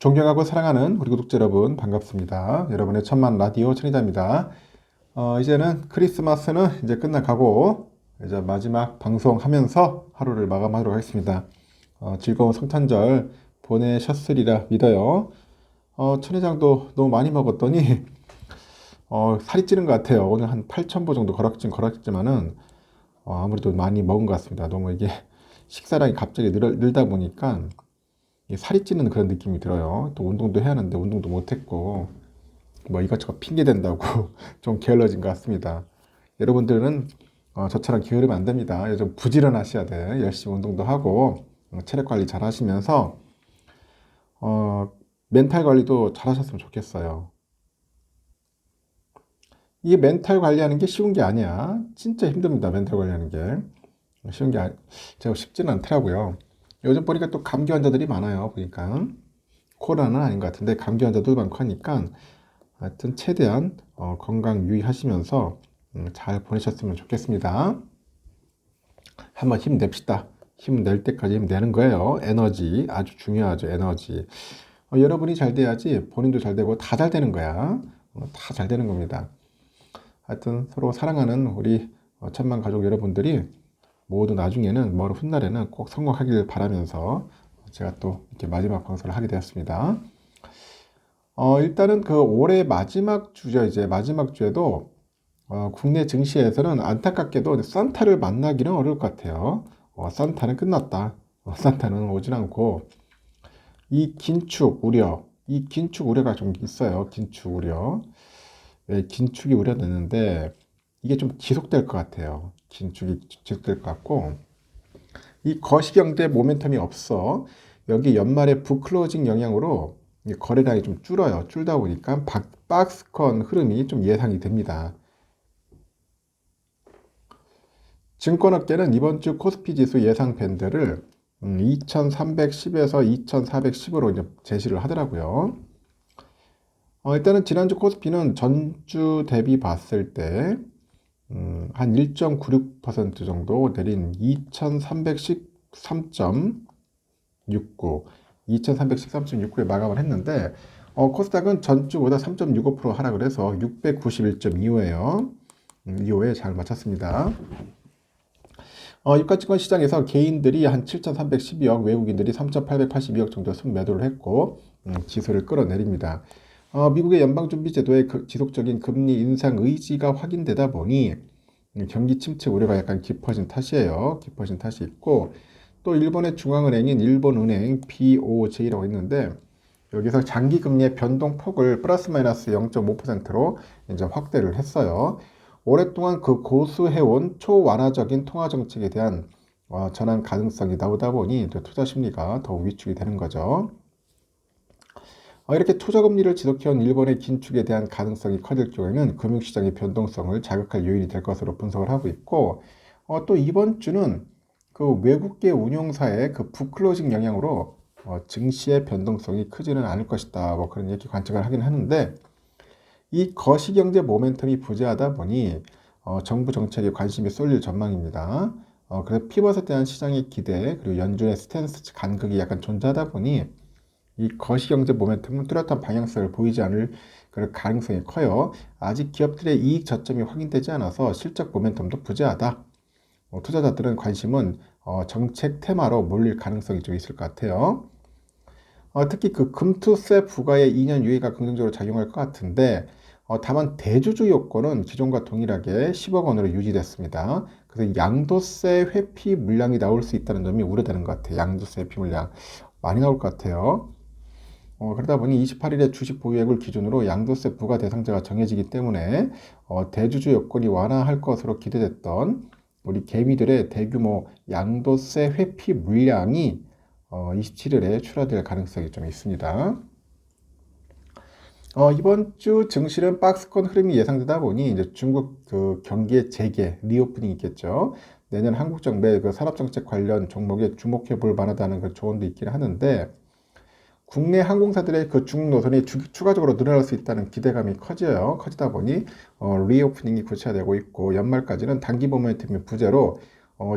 존경하고 사랑하는 우리 구독자 여러분 반갑습니다. 여러분의 천만 라디오 천희자입니다. 이제는 크리스마스는 이제 끝나가고 이제 마지막 방송하면서 하루를 마감하도록 하겠습니다. 즐거운 성탄절 보내셨으리라 믿어요. 천희장도 너무 많이 먹었더니 살이 찌는 것 같아요. 오늘 한 8,000보 정도 걸었지만은 아무래도 많이 먹은 것 같습니다. 너무 이게 식사량이 갑자기 늘다 보니까 살이 찌는 그런 느낌이 들어요. 또 운동도 해야 하는데 운동도 못했고 뭐 이것저것 핑계 댄다고 좀 게을러진 것 같습니다. 여러분들은 저처럼 게으르면 안 됩니다. 요즘 부지런하셔야 돼. 열심히 운동도 하고 체력 관리 잘 하시면서 멘탈 관리도 잘 하셨으면 좋겠어요. 이게 멘탈 관리하는 게 쉬운 게 아니야. 진짜 힘듭니다. 멘탈 관리하는 게. 쉬운 게 제가 쉽지는 않더라고요. 요즘 보니까 또 감기 환자들이 많아요. 보니까 코로나는 아닌 것 같은데 감기 환자도 많고 하니까 하여튼 최대한 건강 유의하시면서 잘 보내셨으면 좋겠습니다. 한번 힘냅시다. 힘낼 때까지 힘내는 거예요. 에너지 아주 중요하죠. 에너지. 여러분이 잘 돼야지 본인도 잘 되고 다 잘 되는 거야. 다 잘 되는 겁니다. 하여튼 서로 사랑하는 우리 천만 가족 여러분들이 모두 나중에는 먼 훗날에는 꼭 성공하길 바라면서 제가 또 이렇게 마지막 방송을 하게 되었습니다. 일단은 그 올해 마지막 주죠. 이제 마지막 주에도 국내 증시에서는 안타깝게도 산타를 만나기는 어려울 것 같아요. 산타는 끝났다. 산타는 오진 않고 이 긴축 우려, 이 긴축 우려가 좀 있어요. 긴축 우려. 긴축이 우려되는데 이게 좀 지속될 것 같아요. 긴축이 지속될 것 같고 이 거시경제 모멘텀이 없어. 여기 연말에 북클로징 영향으로 거래량이 좀 줄어요. 줄다 보니까 박스권 흐름이 좀 예상이 됩니다. 증권업계는 이번 주 코스피 지수 예상 밴드를 2310에서 2410으로 이제 제시를 하더라고요. 일단은 지난주 코스피는 전주 대비 봤을 때 한 1.96% 정도 내린 2313.69, 2313.69에 마감을 했는데 코스닥은 전주보다 3.65% 하락을 해서 691.25예요. 2호에 잘 마쳤습니다. 유가증권 시장에서 개인들이 한 7,312억, 외국인들이 3,882억 정도 순매도를 했고 지수를 끌어내립니다. 미국의 연방준비제도의 지속적인 금리 인상 의지가 확인되다 보니 경기 침체 우려가 약간 깊어진 탓이에요. 깊어진 탓이 있고 또 일본의 중앙은행인 일본은행 BOJ라고 있는데 여기서 장기금리의 변동폭을 플러스 마이너스 0.5%로 이제 확대를 했어요. 오랫동안 그 고수해온 초완화적인 통화정책에 대한 전환 가능성이 나오다 보니 투자 심리가 더욱 위축이 되는 거죠. 이렇게 투자금리를 지속해온 일본의 긴축에 대한 가능성이 커질 경우에는 금융시장의 변동성을 자극할 요인이 될 것으로 분석을 하고 있고 또 이번 주는 그 외국계 운용사의 그 북클로징 영향으로 증시의 변동성이 크지는 않을 것이다. 뭐 그런 얘기 관측을 하긴 하는데 이 거시경제 모멘텀이 부재하다 보니 정부 정책에 관심이 쏠릴 전망입니다. 그래서 피벗에 대한 시장의 기대 그리고 연준의 스탠스 간극이 약간 존재하다 보니 이 거시경제 모멘텀은 뚜렷한 방향성을 보이지 않을 그럴 가능성이 커요. 아직 기업들의 이익 저점이 확인되지 않아서 실적 모멘텀도 부재하다. 투자자들은 관심은 정책 테마로 몰릴 가능성이 좀 있을 것 같아요. 특히 그 금투세 부과의 2년 유예가 긍정적으로 작용할 것 같은데 다만 대주주 요건은 기존과 동일하게 10억 원으로 유지됐습니다. 그래서 양도세 회피 물량이 나올 수 있다는 점이 우려되는 것 같아요. 양도세 회피 물량 많이 나올 것 같아요. 그러다 보니 28일에 주식 보유액을 기준으로 양도세 부과 대상자가 정해지기 때문에 대주주 요건이 완화할 것으로 기대됐던 우리 개미들의 대규모 양도세 회피 물량이 27일에 출하될 가능성이 좀 있습니다. 이번 주 증시는 박스권 흐름이 예상되다 보니 이제 중국 그 경기의 재개, 리오프닝이 있겠죠. 내년 한국 정부의 그 산업정책 관련 종목에 주목해 볼 만하다는 그 조언도 있긴 하는데 국내 항공사들의 그 중국 노선이 추가적으로 늘어날 수 있다는 기대감이 커져요. 커지다 보니 리오프닝이 구체화되고 있고 연말까지는 단기 모멘텀의 부재로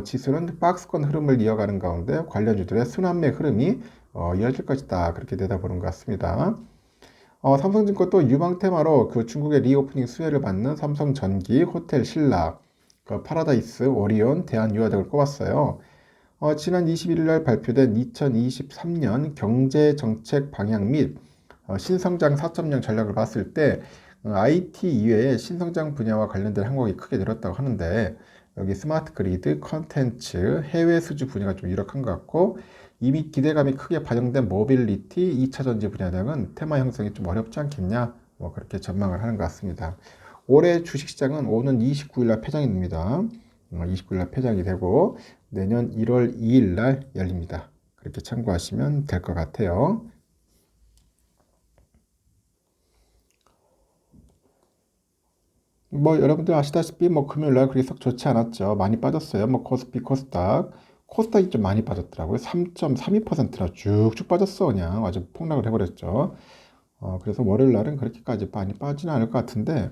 지수는 박스권 흐름을 이어가는 가운데 관련주들의 순환매 흐름이 이어질 것이다. 그렇게 내다보는 것 같습니다. 삼성증권 또 유망 테마로 그 중국의 리오프닝 수혜를 받는 삼성전기, 호텔 신라, 그 파라다이스, 오리온, 대한유화 등을 꼽았어요. 지난 21일 날 발표된 2023년 경제정책 방향 및 신성장 4.0 전략을 봤을 때 IT 이외에 신성장 분야와 관련된 항목이 크게 늘었다고 하는데 여기 스마트 그리드, 컨텐츠, 해외 수주 분야가 좀 유력한 것 같고 이미 기대감이 크게 반영된 모빌리티, 2차 전지 분야 등은 테마 형성이 좀 어렵지 않겠냐 뭐 그렇게 전망을 하는 것 같습니다. 올해 주식시장은 오는 29일 날 폐장이 됩니다. 29일 날 폐장이 되고 내년 1월 2일 날 열립니다. 그렇게 참고하시면 될 것 같아요. 뭐 여러분들 아시다시피 뭐 금요일 날 그렇게 썩 좋지 않았죠. 많이 빠졌어요. 뭐 코스피, 코스닥이 좀 많이 빠졌더라고요. 3.32%나 쭉쭉 빠졌어. 그냥 아주 폭락을 해버렸죠. 그래서 월요일 날은 그렇게까지 많이 빠지는 않을 것 같은데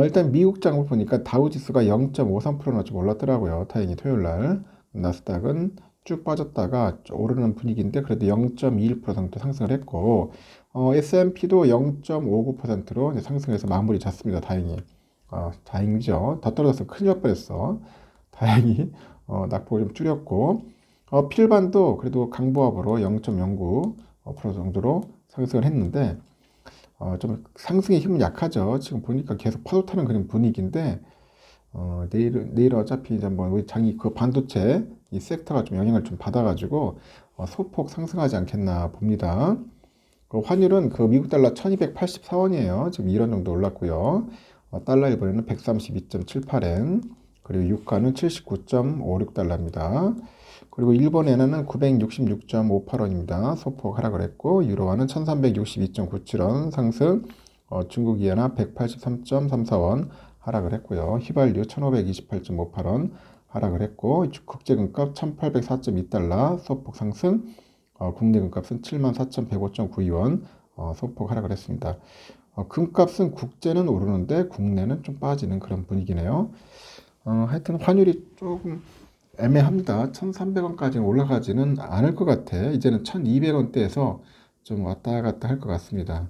일단 미국 장을 보니까 다우지수가 0.53%나 좀 올랐더라고요. 다행히 토요일 날. 나스닥은 쭉 빠졌다가 오르는 분위기인데 그래도 0.21% 정도 상승을 했고 S&P도 0.59%로 상승해서 마무리 졌습니다. 다행히. 다행이죠. 더 떨어져서 큰일 날 뻔했어. 다행히 낙폭을 좀 줄였고 필반도 그래도 강보합으로 0.09% 정도로 상승을 했는데 좀 상승의 힘은 약하죠. 지금 보니까 계속 파도 타는 그런 분위기인데 내일 어차피 이제 뭐 우리 장이 그 반도체 이 섹터가 좀 영향을 좀 받아가지고 소폭 상승하지 않겠나 봅니다. 그 환율은 그 미국 달러 1284원이에요. 지금 1원 정도 올랐고요. 달러 일본에는 132.78엔, 그리고 유가는 79.56달러입니다. 그리고 일본 엔화는 966.58원입니다. 소폭 하락을 했고, 유로화는 1362.97원 상승, 중국 이엔화 183.34원 하락을 했고요. 휘발유 1528.58원 하락을 했고, 국제금값 1804.2달러 소폭 상승, 국내 금값은 74,105.92원 소폭 하락을 했습니다. 금값은 국제는 오르는데 국내는 좀 빠지는 그런 분위기네요. 하여튼 환율이 조금 애매합니다. 1,300원까지 올라가지는 않을 것 같아. 이제는 1,200원대에서 좀 왔다 갔다 할 것 같습니다.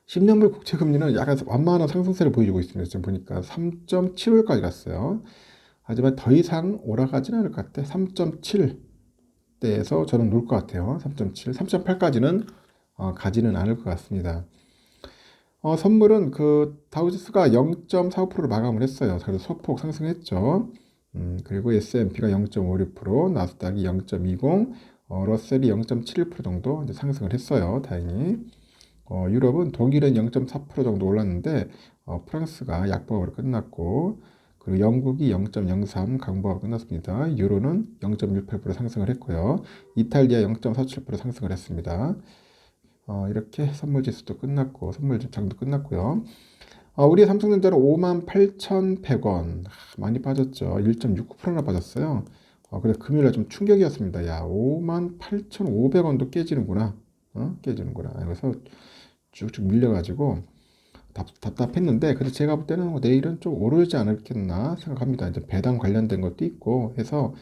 10년물 국채금리는 약간 완만한 상승세를 보여주고 있습니다. 지금 보니까 3.75까지 갔어요. 하지만 더 이상 올라가지는 않을 것 같아. 3.7대에서 저는 놓을 것 같아요. 3.7, 3.8까지는 가지는 않을 것 같습니다. 선물은 그 다우지수가 0.45%로 마감을 했어요. 그래서 소폭 상승했죠. 그리고 S&P가 0.56%, 나스닥이 0.20, 러셀이 0.71% 정도 이제 상승을 했어요. 다행히. 유럽은 독일은 0.4% 정도 올랐는데 프랑스가 약보합으로 끝났고 그리고 영국이 0.03 강보합으로 끝났습니다. 유로는 0.68% 상승을 했고요. 이탈리아 0.47% 상승을 했습니다. 이렇게 선물 지수도 끝났고 선물 장도 끝났고요. 우리 삼성전자는 58,100원 많이 빠졌죠. 1.69%나 빠졌어요. 그래서 금요일에 좀 충격이었습니다. 야, 58,500원도 깨지는구나. 깨지는구나. 그래서 쭉쭉 밀려가지고 답답했는데 그래서 제가 볼 때는 내일은 좀 오르지 않을겠나 생각합니다. 이제 배당 관련된 것도 있고 해서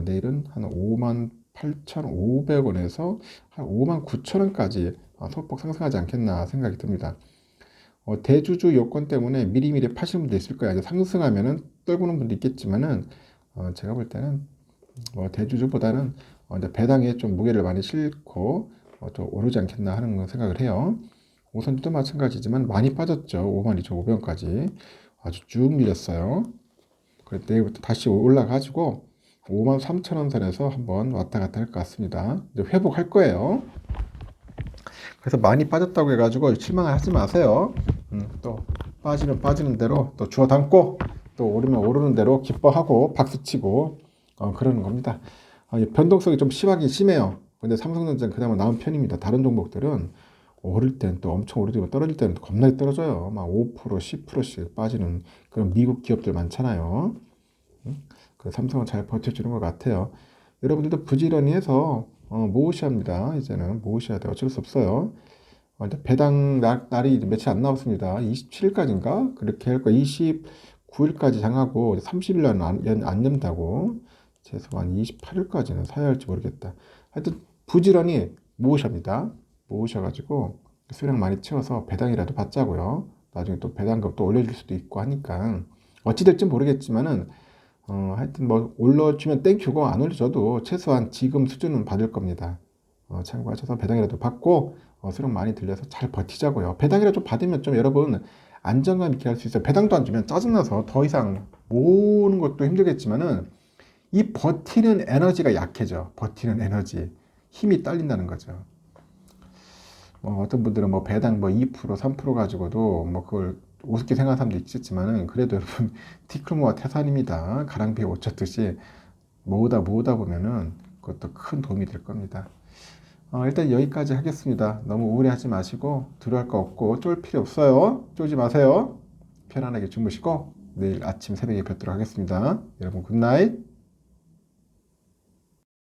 내일은 한 58,500원에서 한 59,000원까지 소폭 상승하지 않겠나 생각이 듭니다. 대주주 요건 때문에 미리미리 파시는 분도 있을 거예요. 상승하면은 떨구는 분도 있겠지만은 제가 볼 때는 대주주보다는 배당에 좀 무게를 많이 싣고 좀 오르지 않겠나 하는 생각을 해요. 오선주도 마찬가지지만 많이 빠졌죠. 52,500원까지 아주 쭉 밀렸어요. 그래서 내일부터 다시 올라가지고 53,000원 선에서 한번 왔다 갔다 할 것 같습니다. 이제 회복할 거예요. 그래서 많이 빠졌다고 해가지고 실망하지 마세요. 또 빠지는 대로 또 주워 담고 또 오르면 오르는 대로 기뻐하고 박수치고 그러는 겁니다. 변동성이 좀 심해요. 근데 삼성전자는 그나마 나은 편입니다. 다른 종목들은 오를 땐 또 엄청 오르지만 떨어질 때는 또 겁나게 떨어져요. 막 5%, 10%씩 빠지는 그런 미국 기업들 많잖아요. 그 삼성은 잘 버텨주는 것 같아요. 여러분들도 부지런히 해서 모으셔야 합니다. 이제는 모으셔야 돼요. 어쩔 수 없어요. 이제 배당 날이 며칠 안 남았습니다. 27일까지인가? 그렇게 할 거. 29일까지 장하고 30일 날은 안 연다고. 최소한 28일까지는 사야 할지 모르겠다. 하여튼 부지런히 모으십니다. 모으셔가지고 수량 많이 채워서 배당이라도 받자고요. 나중에 또 배당금 또 올려줄 수도 있고 하니까 어찌 될지 모르겠지만은 하여튼 뭐 올려주면 땡큐고 안 올려줘도 최소한 지금 수준은 받을 겁니다. 참고하셔서 배당이라도 받고 수령 많이 들려서 잘 버티자고요. 배당이라도 좀 받으면 좀 여러분 안정감 있게 할 수 있어요. 배당도 안 주면 짜증나서 더 이상 모으는 것도 힘들겠지만은 이 버티는 에너지가 약해져. 버티는 에너지. 힘이 딸린다는 거죠. 어떤 분들은 뭐 배당 뭐 2%, 3% 가지고도 뭐 그걸 우습게 생각하는 사람도 있겠지만은 그래도 여러분 티끌모아 태산입니다. 가랑비에 옷 젖듯이 모으다 보면은 그것도 큰 도움이 될 겁니다. 일단 여기까지 하겠습니다. 너무 우울해하지 마시고 두려워할 거 없고 쫄 필요 없어요. 쫄지 마세요. 편안하게 주무시고 내일 아침 새벽에 뵙도록 하겠습니다. 여러분 굿나잇.